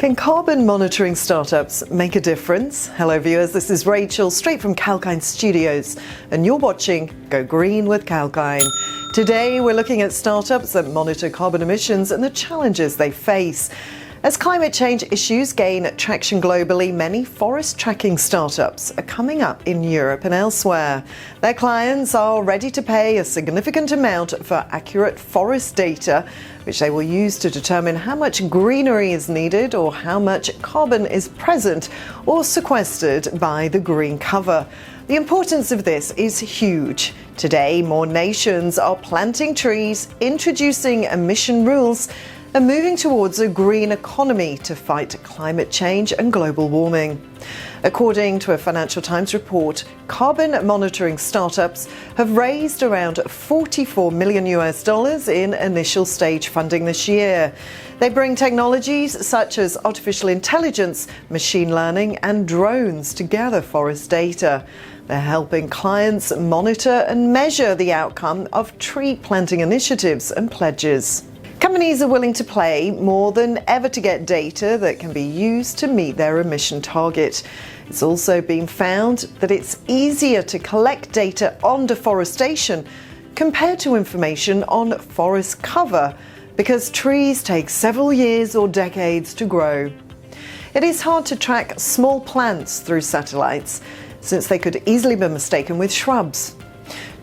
Can carbon monitoring startups make a difference? Hello viewers, this is Rachel straight from Kalkine Studios and you're watching Go Green with Kalkine. Today we're looking at startups that monitor carbon emissions and the challenges they face. As climate change issues gain traction globally, many forest tracking startups are coming up in Europe and elsewhere. Their clients are ready to pay a significant amount for accurate forest data, which they will use to determine how much greenery is needed or how much carbon is present or sequestered by the green cover. The importance of this is huge. Today, more nations are planting trees, introducing emission rules, and moving towards a green economy to fight climate change and global warming. According to a Financial Times report, carbon monitoring startups have raised around $44 million in initial stage funding this year. They bring technologies such as artificial intelligence, machine learning, and drones to gather forest data. They're helping clients monitor and measure the outcome of tree planting initiatives and pledges. Companies are willing to pay more than ever to get data that can be used to meet their emission target. It's also been found that it's easier to collect data on deforestation compared to information on forest cover because trees take several years or decades to grow. It is hard to track small plants through satellites since they could easily be mistaken with shrubs.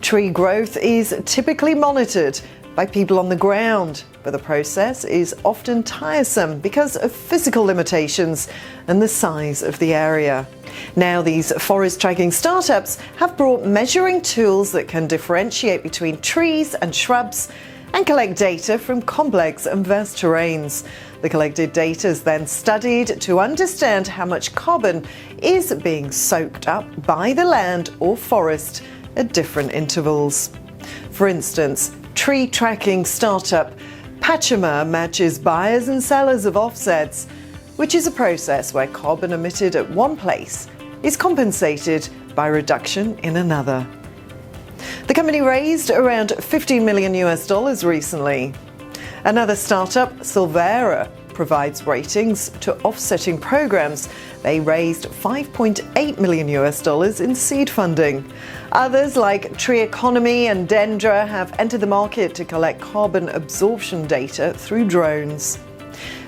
Tree growth is typically monitored by people on the ground, but the process is often tiresome because of physical limitations and the size of the area. Now, these forest tracking startups have brought measuring tools that can differentiate between trees and shrubs and collect data from complex and vast terrains. The collected data is then studied to understand how much carbon is being soaked up by the land or forest at different intervals. For instance, tree tracking startup Pachama matches buyers and sellers of offsets, which is a process where carbon emitted at one place is compensated by reduction in another. The company raised around $15 million recently. Another startup, Silvera, provides ratings to offsetting programs. They raised $5.8 million in seed funding. Others like Tree Economy and Dendra have entered the market to collect carbon absorption data through drones.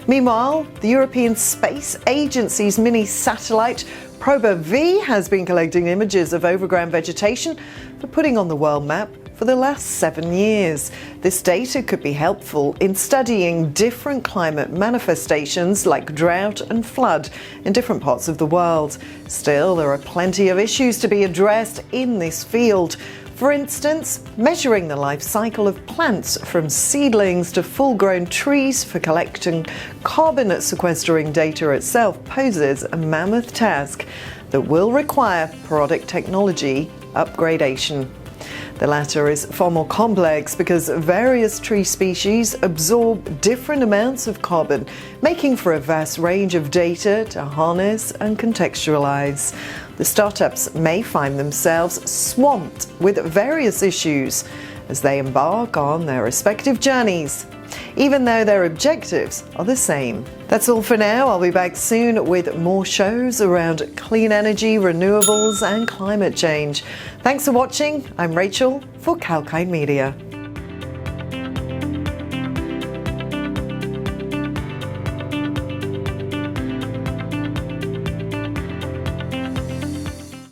Meanwhile, the European Space Agency's mini satellite Proba V has been collecting images of overground vegetation for putting on the world map for the last 7 years. This data could be helpful in studying different climate manifestations like drought and flood in different parts of the world. Still, there are plenty of issues to be addressed in this field. For instance, measuring the life cycle of plants from seedlings to full-grown trees for collecting carbon sequestering data itself poses a mammoth task that will require product technology upgradation. The latter is far more complex because various tree species absorb different amounts of carbon, making for a vast range of data to harness and contextualize. The startups may find themselves swamped with various issues as they embark on their respective journeys, even though their objectives are the same. That's all for now. I'll be back soon with more shows around clean energy, renewables and climate change. Thanks for watching. I'm Rachel for Kalkinemedia.